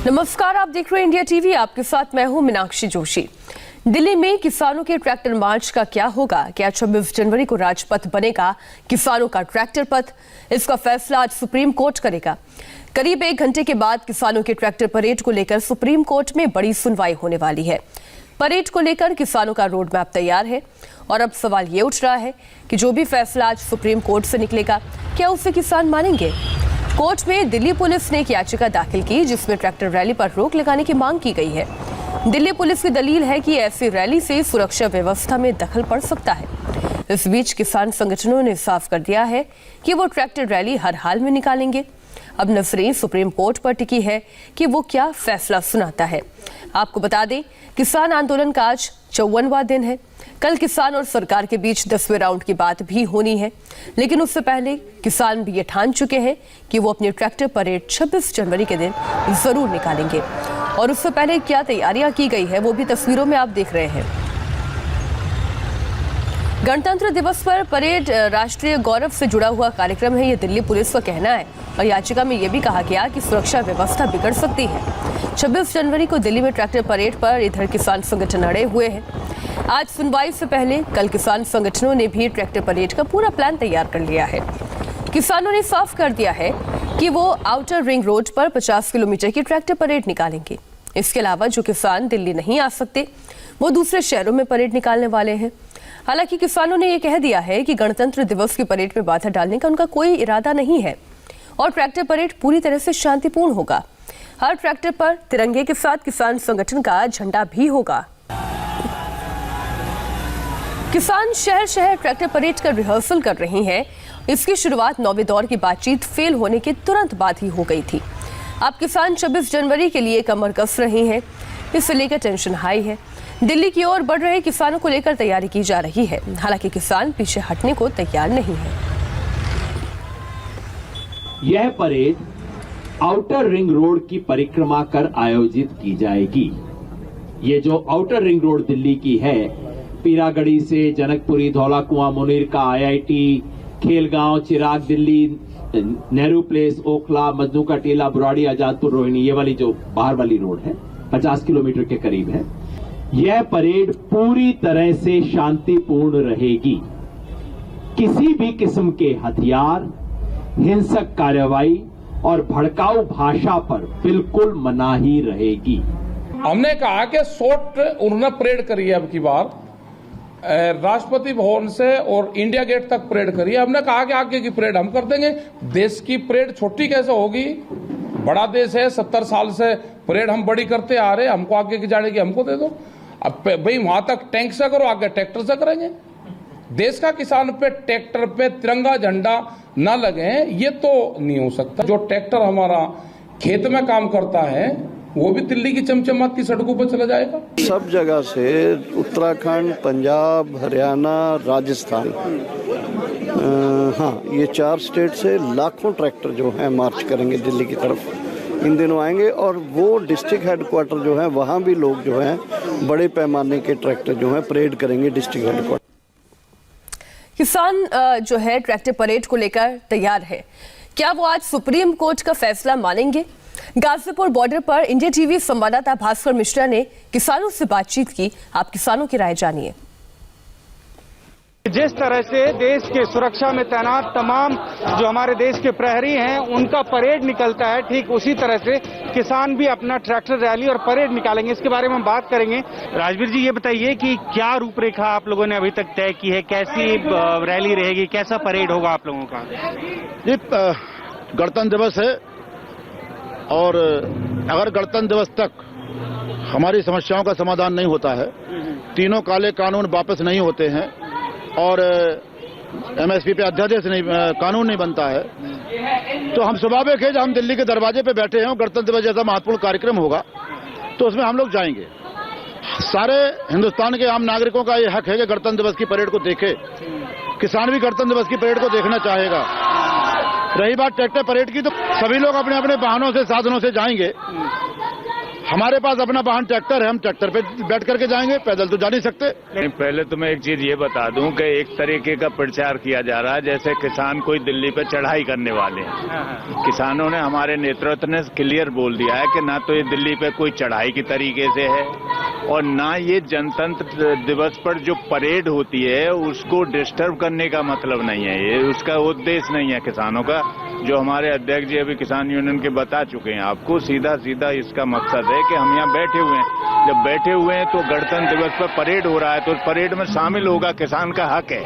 नमस्कार, आप देख रहे हैं इंडिया टीवी। आपके साथ मैं हूं मीनाक्षी जोशी। दिल्ली में किसानों के ट्रैक्टर मार्च का क्या होगा? क्या 26 जनवरी को राजपथ बनेगा किसानों का ट्रैक्टर पथ? इसका फैसला आज सुप्रीम कोर्ट करेगा। करीब 1 घंटे के बाद किसानों के ट्रैक्टर परेड को लेकर सुप्रीम कोर्ट में बड़ी सुनवाई होने वाली है। परेड को लेकर किसानों का रोड मैप तैयार है और अब सवाल ये उठ रहा है कि जो भी फैसला आज सुप्रीम कोर्ट से निकलेगा, क्या उसे किसान मानेंगे? कोर्ट में दिल्ली पुलिस ने एक याचिका दाखिल की जिसमें ट्रैक्टर रैली पर रोक लगाने की मांग की गई है। दिल्ली पुलिस की दलील है कि ऐसी रैली से सुरक्षा व्यवस्था में दखल पड़ सकता है। इस बीच किसान संगठनों ने साफ कर दिया है कि वो ट्रैक्टर रैली हर हाल में निकालेंगे। अब नजरें सुप्रीम कोर्ट पर टिकी है कि वो क्या फैसला सुनाता है। आपको बता दें, किसान आंदोलन का आज 54वां दिन है। कल किसान और सरकार के बीच 10वें राउंड की बात भी होनी है, लेकिन उससे पहले किसान भी ये ठान चुके हैं कि वो अपनी ट्रैक्टर परेड 26 जनवरी के दिन जरूर निकालेंगे। और उससे पहले क्या तैयारियां की गई है वो भी तस्वीरों में आप देख रहे हैं। गणतंत्र दिवस पर परेड राष्ट्रीय गौरव से जुड़ा हुआ कार्यक्रम है, ये दिल्ली पुलिस का कहना है। और याचिका में यह भी कहा गया कि सुरक्षा व्यवस्था बिगड़ सकती है। 26 जनवरी को दिल्ली में ट्रैक्टर परेड पर इधर किसान संगठन अड़े हुए हैं। आज सुनवाई से पहले कल किसान संगठनों ने भी ट्रैक्टर परेड का पूरा प्लान तैयार कर लिया है। किसानों ने साफ कर दिया है कि वो आउटर रिंग रोड पर 50 किलोमीटर की ट्रैक्टर परेड निकालेंगे। इसके अलावा जो किसान दिल्ली नहीं आ सकते, वो दूसरे शहरों में परेड निकालने वाले हैं। हालांकि किसानों ने यह कह दिया है कि गणतंत्र दिवस की परेड में बाधा डालने का उनका कोई इरादा नहीं है और ट्रैक्टर परेड पूरी तरह से शांतिपूर्ण होगा। हर ट्रैक्टर पर तिरंगे के साथ किसान संगठन का झंडा भी होगा। किसान शहर शहर ट्रैक्टर परेड का रिहर्सल कर रही हैं। इसकी शुरुआत 9वें दौर की बातचीत फेल होने के तुरंत बाद ही हो गई थी। अब किसान 26 जनवरी के लिए कमर कस रही हैं। इसे लेकर टेंशन हाई है। दिल्ली की ओर बढ़ रहे किसानों को लेकर तैयारी की जा रही है। हालांकि किसान पीछे हटने को तैयार नहीं है। यह परेड आउटर रिंग रोड की परिक्रमा कर आयोजित की जाएगी। ये जो आउटर रिंग रोड दिल्ली की है, पीरागढ़ी से जनकपुरी, धौला कुआं, मुनीर का IIT, खेलगांव, चिराग दिल्ली, नेहरू प्लेस, ओखला, मजनू का टीला, बुराड़ी, आजादपुर, रोहिणी, ये वाली जो बाहर वाली रोड है 50 किलोमीटर के करीब है। यह परेड पूरी तरह से शांतिपूर्ण रहेगी। किसी भी किस्म के हथियार, हिंसक कार्रवाई और भड़काऊ भाषा पर बिल्कुल मनाही रहेगी। हमने कहा कि शॉर्ट उन्होंने परेड करी है, अब की बार राष्ट्रपति भवन से और इंडिया गेट तक परेड करी है। हमने कहा कि आगे की परेड हम कर देंगे। देश की परेड छोटी कैसे होगी? बड़ा देश है, 70 साल से परेड हम बड़ी करते आ रहे। हमको आगे की जाने की हमको दे दो। अब भाई वहां तक टैंक से करो, आगे ट्रैक्टर से करेंगे। देश का किसान पे ट्रैक्टर पे तिरंगा झंडा न लगे, ये तो नहीं हो सकता। जो ट्रैक्टर हमारा खेत में काम करता है वो भी दिल्ली की चमचमाती सड़कों पर चला जाएगा। सब जगह से उत्तराखंड, पंजाब, हरियाणा, राजस्थान, हाँ, ये 4 स्टेट से लाखों ट्रैक्टर जो हैं मार्च करेंगे दिल्ली की तरफ। इन दिनों आएंगे और वो डिस्ट्रिक्ट हेडक्वार्टर जो है वहाँ भी लोग जो हैं बड़े पैमाने के ट्रैक्टर जो हैं परेड करेंगे डिस्ट्रिक्ट हेडक्वार्टर। किसान जो है ट्रैक्टर परेड को लेकर तैयार है। क्या वो आज सुप्रीम कोर्ट का फैसला मानेंगे? गाजीपुर बॉर्डर पर इंडिया टीवी संवाददाता भास्कर मिश्रा ने किसानों से बातचीत की। आप किसानों की राय जानिए। जिस तरह से देश के सुरक्षा में तैनात तमाम जो हमारे देश के प्रहरी हैं उनका परेड निकलता है, ठीक उसी तरह से किसान भी अपना ट्रैक्टर रैली और परेड निकालेंगे। इसके बारे में हम बात करेंगे। राजवीर जी, ये बताइए कि क्या रूपरेखा आप लोगों ने अभी तक तय की है? कैसी रैली रहेगी, कैसा परेड होगा आप लोगों का? ये गणतंत्र दिवस है और अगर गणतंत्र दिवस तक हमारी समस्याओं का समाधान नहीं होता है, तीनों काले कानून वापस नहीं होते हैं और MSP पे अध्यादेश नहीं, कानून नहीं बनता है, तो हम स्वाभाविक है जब हम दिल्ली के दरवाजे पे बैठे हैं, गणतंत्र दिवस जैसा महत्वपूर्ण कार्यक्रम होगा तो उसमें हम लोग जाएंगे। सारे हिंदुस्तान के आम नागरिकों का ये हक है कि गणतंत्र दिवस की परेड को देखे। किसान भी गणतंत्र दिवस की परेड को देखना चाहेगा। रही बात ट्रैक्टर परेड की, तो सभी लोग अपने अपने वाहनों से, साधनों से जाएंगे। हमारे पास अपना वाहन ट्रैक्टर है, हम ट्रैक्टर पे बैठ करके जाएंगे, पैदल तो जा नहीं सकते। नहीं, पहले तो मैं एक चीज ये बता दूं कि एक तरीके का प्रचार किया जा रहा है जैसे किसान कोई दिल्ली पे चढ़ाई करने वाले हैं। किसानों ने, हमारे नेतृत्व ने क्लियर बोल दिया है कि ना तो ये दिल्ली पे कोई चढ़ाई की तरीके से है और ना ये जनतंत्र दिवस पर जो परेड होती है उसको डिस्टर्ब करने का मतलब नहीं है। ये उसका उद्देश्य नहीं है किसानों का। जो हमारे अध्यक्ष जी अभी किसान यूनियन के बता चुके हैं आपको, सीधा सीधा इसका मकसद है कि हम यहाँ बैठे हुए हैं। जब बैठे हुए हैं तो गणतंत्र दिवस पर परेड हो रहा है तो उस परेड में शामिल होगा, किसान का हक है,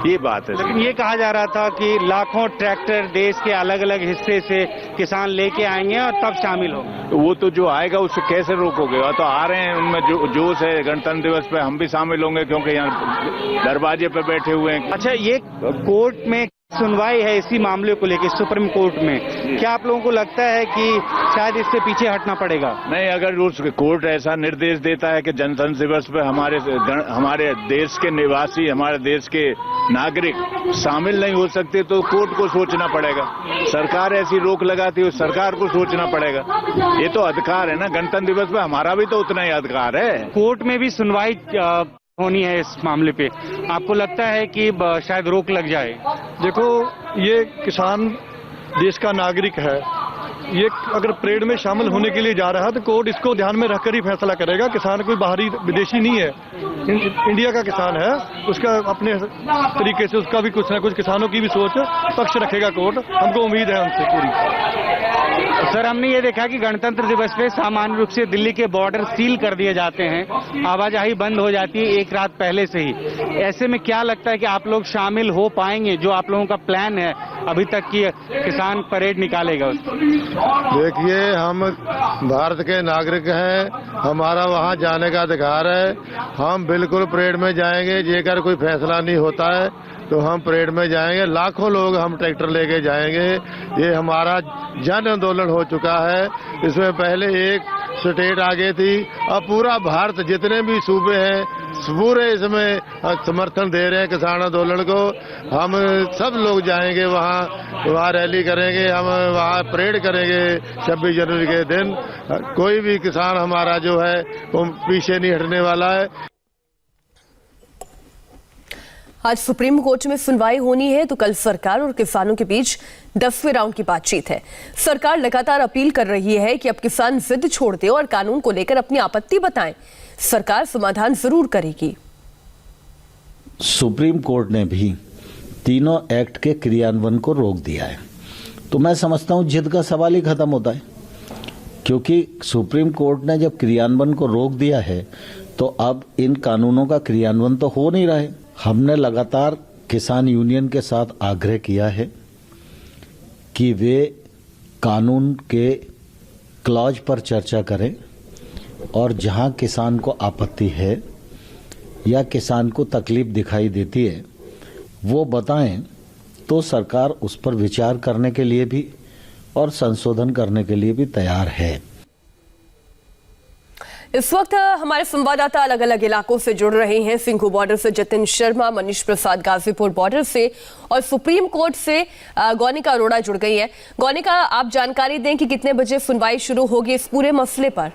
ये बात है। लेकिन ये कहा जा रहा था कि लाखों ट्रैक्टर देश के अलग अलग हिस्से से किसान लेके आएंगे और तब शामिल होंगे। वो तो जो आएगा उससे कैसे रोकोगे? वो तो आ रहे हैं, उनमें जो जोश है। गणतंत्र दिवस पे हम भी शामिल होंगे क्योंकि यहाँ दरवाजे पे बैठे हुए हैं। अच्छा, ये कोर्ट में सुनवाई है इसी मामले को लेकर सुप्रीम कोर्ट में, क्या आप लोगों को लगता है कि शायद इससे पीछे हटना पड़ेगा? नहीं, अगर उस कोर्ट ऐसा निर्देश देता है कि जनतंत्र दिवस पे हमारे देश के निवासी, हमारे देश के नागरिक शामिल नहीं हो सकते तो कोर्ट को सोचना पड़ेगा। सरकार ऐसी रोक लगाती है, सरकार को सोचना पड़ेगा। ये तो अधिकार है ना, गणतंत्र दिवस पे हमारा भी तो उतना ही अधिकार है। कोर्ट में भी सुनवाई होनी है इस मामले पे, आपको लगता है कि शायद रोक लग जाए? देखो, ये किसान देश का नागरिक है, ये अगर परेड में शामिल होने के लिए जा रहा है तो कोर्ट इसको ध्यान में रखकर ही फैसला करेगा। किसान कोई बाहरी विदेशी नहीं है, इंडिया का किसान है, उसका अपने तरीके से उसका भी कुछ ना कुछ किसानों की भी सोच पक्ष रखेगा कोर्ट। हमको उम्मीद है उनसे पूरी। सर, हमने ये देखा कि गणतंत्र दिवस पे सामान्य रूप से दिल्ली के बॉर्डर सील कर दिए जाते हैं, आवाजाही बंद हो जाती है एक रात पहले से ही। ऐसे में क्या लगता है कि आप लोग शामिल हो पाएंगे? जो आप लोगों का प्लान है अभी तक की किसान परेड निकालेगा उसको? देखिए, हम भारत के नागरिक हैं, हमारा वहां जाने का अधिकार है। हम बिल्कुल परेड में जाएंगे। जेकर कोई फैसला नहीं होता है तो हम परेड में जाएंगे। लाखों लोग हम ट्रैक्टर लेके जाएंगे। ये हमारा जन आंदोलन हो चुका है। इसमें पहले एक स्टेट आगे थी, अब पूरा भारत, जितने भी सूबे हैं पूरे इसमें समर्थन दे रहे हैं किसान आंदोलन को। हम सब लोग जाएंगे वहाँ रैली करेंगे, हम वहाँ परेड करेंगे 26 जनवरी के दिन। कोई भी किसान हमारा जो है वो पीछे नहीं हटने वाला है। आज सुप्रीम कोर्ट में सुनवाई होनी है तो कल सरकार और किसानों के बीच 10वें राउंड की बातचीत है। सरकार लगातार अपील कर रही है कि अब किसान जिद छोड़ दें और कानून को लेकर अपनी आपत्ति बताएं। सरकार समाधान जरूर करेगी। सुप्रीम कोर्ट ने भी तीनों एक्ट के क्रियान्वयन को रोक दिया है, तो मैं समझता हूं जिद का सवाल ही खत्म होता है, क्योंकि सुप्रीम कोर्ट ने जब क्रियान्वयन को रोक दिया है तो अब इन कानूनों का क्रियान्वयन तो हो नहीं रहा है। हमने लगातार किसान यूनियन के साथ आग्रह किया है कि वे कानून के क्लॉज पर चर्चा करें और जहां किसान को आपत्ति है या किसान को तकलीफ दिखाई देती है वो बताएं, तो सरकार उस पर विचार करने के लिए भी और संशोधन करने के लिए भी तैयार है। इस वक्त हमारे संवाददाता अलग अलग इलाकों से जुड़ रहे हैं। सिंघू बॉर्डर से जतिन शर्मा, मनीष प्रसाद गाजीपुर बॉर्डर से और सुप्रीम कोर्ट से गौनिका अरोड़ा जुड़ गई है। गौनिका, आप जानकारी दें कि कितने बजे सुनवाई शुरू होगी इस पूरे मसले पर?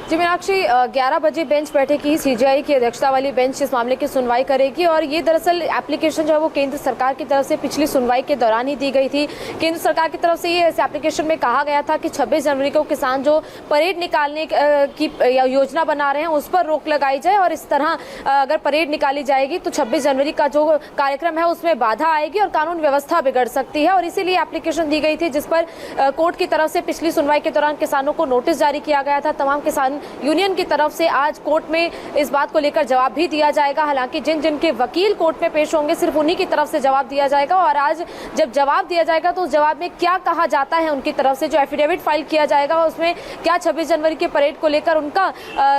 जी मीनाक्षी, 11 बजे बेंच बैठेगी। सीजीआई की अध्यक्षता वाली बेंच इस मामले की सुनवाई करेगी और ये दरअसल एप्लीकेशन जो है वो केंद्र सरकार की तरफ से पिछली सुनवाई के दौरान ही दी गई थी। केंद्र सरकार की तरफ से ये इस एप्लीकेशन में कहा गया था कि 26 जनवरी को किसान जो परेड निकालने की योजना बना रहे हैं उस पर रोक लगाई जाए और इस तरह अगर परेड निकाली जाएगी तो 26 जनवरी का जो कार्यक्रम है उसमें बाधा आएगी और कानून व्यवस्था बिगड़ सकती है। और इसीलिए एप्लीकेशन दी गई थी जिस पर कोर्ट की तरफ से पिछली सुनवाई के दौरान किसानों को नोटिस जारी किया गया था। तमाम किसान यूनियन की तरफ से आज कोर्ट में इस बात को लेकर जवाब भी दिया जाएगा। हालांकि जिन जिन के वकील कोर्ट में पेश होंगे सिर्फ उन्हीं की तरफ से जवाब दिया जाएगा और आज जब जवाब दिया जाएगा तो उस जवाब में क्या कहा जाता है उनकी तरफ से, जो एफिडेविट फाइल किया जाएगा उसमें क्या 26 जनवरी के परेड को लेकर उनका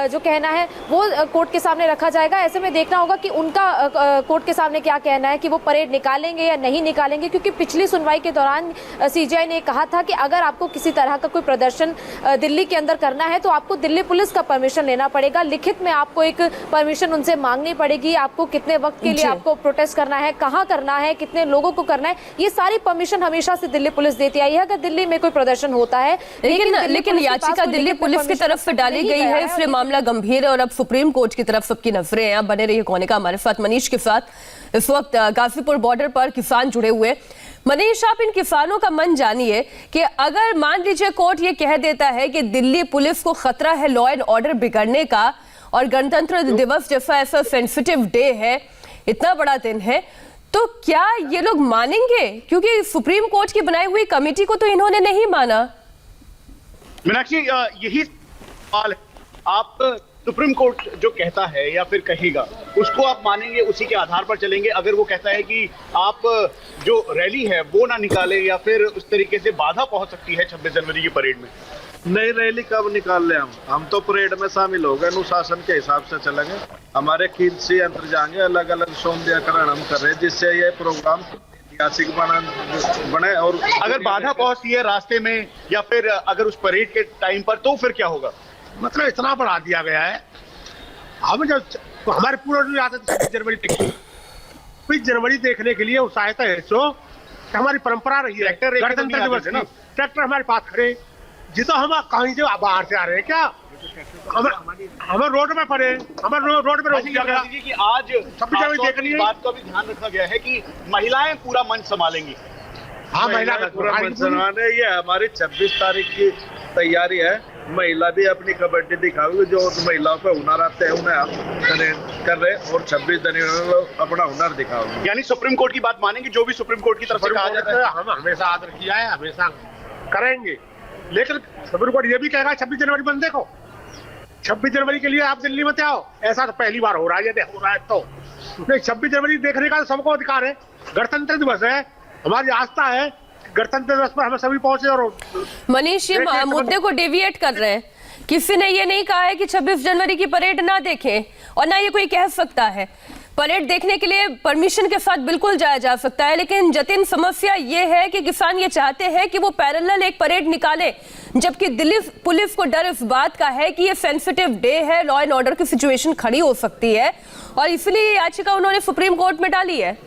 जो कहना है वो कोर्ट के सामने रखा जाएगा। ऐसे में देखना होगा कि उनका कोर्ट के सामने क्या कहना है कि वो परेड निकालेंगे या नहीं निकालेंगे, क्योंकि पिछली सुनवाई के दौरान सीजीआई ने कहा था कि अगर आपको किसी तरह का कोई प्रदर्शन दिल्ली के अंदर करना है तो आपको दिल्ली पुलिस का परमिशन लेना पड़ेगा, लिखित में आपको एक परमिशन उनसे मांगनी पड़ेगी, आपको कितने वक्त के लिए आपको प्रोटेस्ट करना है, कहाँ करना है, कितने लोगों को करना है, ये सारी परमिशन हमेशा से दिल्ली पुलिस देती आई है अगर दिल्ली में कोई प्रदर्शन होता है। लेकिन याचिका दिल्ली पुलिस की तरफ से डाली गई है, इसलिए मामला गंभीर है और अब सुप्रीम कोर्ट की तरफ सबकी नजरें हैं। बने रहिए कोने का हमारे साथ मनीष के साथ। इस वक्त गाजीपुर बॉर्डर पर किसान जुड़े हुए। मनीष, आप इन किसानों का मन जानिए कि अगर मान लीजिए कोर्ट ये कह देता है कि दिल्ली पुलिस को खतरा है लॉ एंड ऑर्डर बिगड़ने का और गणतंत्र दिवस जैसा ऐसा सेंसिटिव डे है, इतना बड़ा दिन है, तो क्या ये लोग मानेंगे? क्योंकि सुप्रीम कोर्ट की बनाई हुई कमेटी को तो इन्होंने नहीं माना। मीनाक्षी, यही सवाल है। आप सुप्रीम कोर्ट जो कहता है या फिर कहेगा उसको आप मानेंगे, उसी के आधार पर चलेंगे? अगर वो कहता है कि आप जो रैली है वो ना निकाले या फिर उस तरीके से बाधा पहुंच सकती है 26 जनवरी की परेड में? नई रैली कब निकाल ले? हम तो परेड में शामिल हो गए, अनुशासन के हिसाब से चलेंगे। हमारे खींची यंत्र जाएंगे, अलग अलग सौंदर्यकरण हम कर रहे हैं जिससे ये प्रोग्राम ऐतिहासिक बने। और अगर बाधा पहुंचती है रास्ते में या फिर अगर उस परेड के टाइम पर, तो फिर क्या होगा? मतलब इतना बढ़ा दिया गया है। हम जब तो हमारे पूरा आते थे 26 जनवरी तक, 26 जनवरी देखने के लिए उत्साहित है। सो हमारी परंपरा रही है गणतंत्र दिवस की। ट्रैक्टर हमारे पास खड़े, जितना हम कहीं से बाहर से आ रहे हैं क्या, हमें रोड में पड़े, हमें रोड में रोक दिया गया कि आज 26 जनवरी देखने की बात का भी ध्यान रखा गया है कि महिलाएं पूरा मंच संभालेंगी। हाँ, महिला पूरा मंच संभाले। ये हमारी 26 तारीख की तैयारी है। महिला भी अपनी कबड्डी दिखाएगी, जो महिलाओं पे हुनर आते हैं उन्हें हम कर रहे हैं और 26 जनवरी अपना हुनर दिखाओगे। यानी सुप्रीम कोर्ट की बात मानेंगे, जो भी सुप्रीम कोर्ट की तरफ से कहा जाता है? हम हमेशा आदर किया है, हमेशा करेंगे। लेकिन सुप्रीम कोर्ट ये भी कहेगा 26 जनवरी बंदे को 26 जनवरी के लिए आप दिल्ली में आओ, ऐसा तो पहली बार हो रहा है। यदि हो रहा है तो 26 जनवरी देखने का सबको अधिकार है। गणतंत्र दिवस है, हमारी आस्था है, गणतंत्र दिवस पर हमें सभी पहुंचे। और मनीष, ये मुद्दे को डेविएट कर रहे हैं। किसी ने ये नहीं कहा है कि 26 जनवरी की परेड ना देखें और ना ये कोई कह सकता है। परेड देखने के लिए परमिशन के साथ बिल्कुल जाया जा सकता है, लेकिन जतिन समस्या ये है कि किसान ये चाहते हैं कि वो पैरेलल एक परेड निकाले, जबकि दिल्ली पुलिस को डर इस बात का है कि ये सेंसिटिव डे है, लॉ एंड ऑर्डर की सिचुएशन खड़ी हो सकती है और इसलिए याचिका उन्होंने सुप्रीम कोर्ट में डाली है।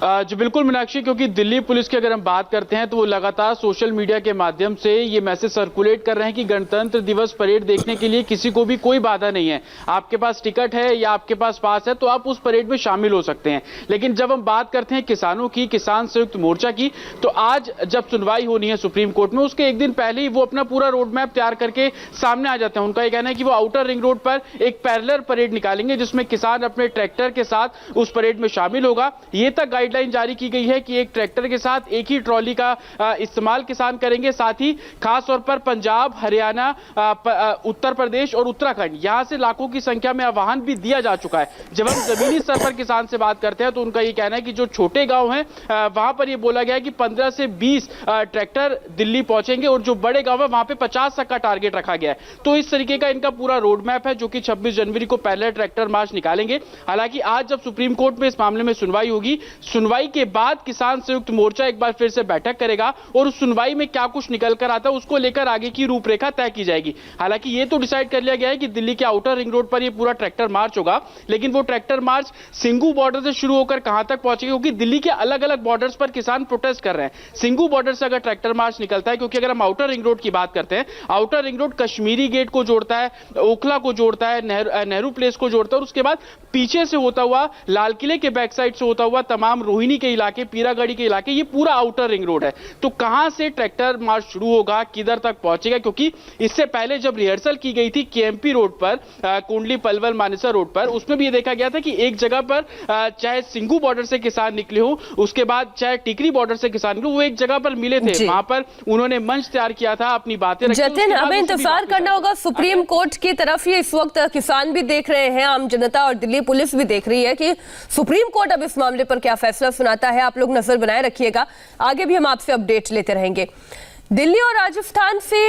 जी बिल्कुल मीनाक्षी, क्योंकि दिल्ली पुलिस की अगर हम बात करते हैं तो वो लगातार सोशल मीडिया के माध्यम से ये मैसेज सर्कुलेट कर रहे हैं कि गणतंत्र दिवस परेड देखने के लिए किसी को भी कोई बाधा नहीं है। आपके पास टिकट है या आपके पास पास है तो आप उस परेड में शामिल हो सकते हैं। लेकिन जब हम बात करते हैं किसानों की, किसान संयुक्त मोर्चा की, तो आज जब सुनवाई होनी है सुप्रीम कोर्ट में, उसके एक दिन पहले ही वो अपना पूरा रोड मैप तैयार करके सामने आ जाते हैं। उनका ये कहना है कि वो आउटर रिंग रोड पर एक पैरेलल परेड निकालेंगे जिसमें किसान अपने ट्रैक्टर के साथ उस परेड में शामिल होगा। ये तक गाइडलाइन जारी की गई है कि एक ट्रैक्टर के साथ एक ही ट्रॉली का इस्तेमाल किसान करेंगे। साथ ही खास तौर पर पंजाब, हरियाणा, उत्तर प्रदेश और उत्तराखंड, यहां से लाखों की संख्या में वाहन भी दिया जा चुका है। जब हम जमीनी स्तर पर किसान से बात करते हैं तो उनका यह कहना है कि जो छोटे गांव हैं वहां पर यह बोला गया है कि 15 से 20 ट्रैक्टर दिल्ली पहुंचेंगे और जो बड़े गांव है वहां पर 50 तक का टारगेट रखा गया है। तो इस तरीके का इनका पूरा रोड मैप है जो कि 26 जनवरी को पहले ट्रैक्टर मार्च निकालेंगे। हालांकि आज जब सुप्रीम कोर्ट में इस मामले में सुनवाई होगी, सुनवाई के बाद किसान संयुक्त मोर्चा एक बार फिर से बैठक करेगा और उस सुनवाई में क्या कुछ निकल कर आता है उसको लेकर आगे की रूपरेखा तय की जाएगी। हालांकि ये तो डिसाइड कर लिया गया है कि दिल्ली के आउटर रिंग रोड पर ये पूरा ट्रैक्टर मार्च होगा, लेकिन वो ट्रैक्टर मार्च सिंघू बॉर्डर से शुरू होकर कहां तक पहुंचेगा, क्योंकि दिल्ली के अलग अलग बॉर्डर्स पर किसान प्रोटेस्ट कर रहे हैं। सिंघू बॉर्डर से अगर ट्रैक्टर मार्च निकलता है, क्योंकि अगर हम आउटर रिंग रोड की बात करते हैं, outer ring road Kashmiri Gate को जोड़ता है, ओखला को जोड़ता है, नेहरू प्लेस को जोड़ता है और उसके बाद पीछे से होता हुआ लाल किले के बैक साइड से होता हुआ तमाम रोहिणी के इलाके, पीरागढ़ी के इलाके, ये पूरा आउटर रिंग रोड है। तो कहां से ट्रैक्टर मार्च शुरू होगा, किधर तक पहुंचेगा, क्योंकि इससे पहले जब रिहर्सल की गई थी केएमपी रोड पर, कुंडली पलवल मानेसर रोड पर, उसमें भी ये देखा गया था कि एक जगह पर चाहे सिंघू बॉर्डर से किसान निकले हो, उसके बाद चाहे टिकरी बॉर्डर से किसान निकले, वो एक जगह पर मिले थे, वहां पर उन्होंने मंच तैयार किया था, अपनी बातें रखी। जतिन, हमें इंतजार करना होगा सुप्रीम कोर्ट की तरफ। ये इस वक्त किसान भी देख रहे हैं, आम जनता और दिल्ली पुलिस भी देख रही है कि सुप्रीम कोर्ट अब इस मामले पर क्या फैसला सुनाता है। आप लोग नजर बनाए रखिएगा, आगे भी हम आपसे अपडेट लेते रहेंगे। दिल्ली और राजस्थान से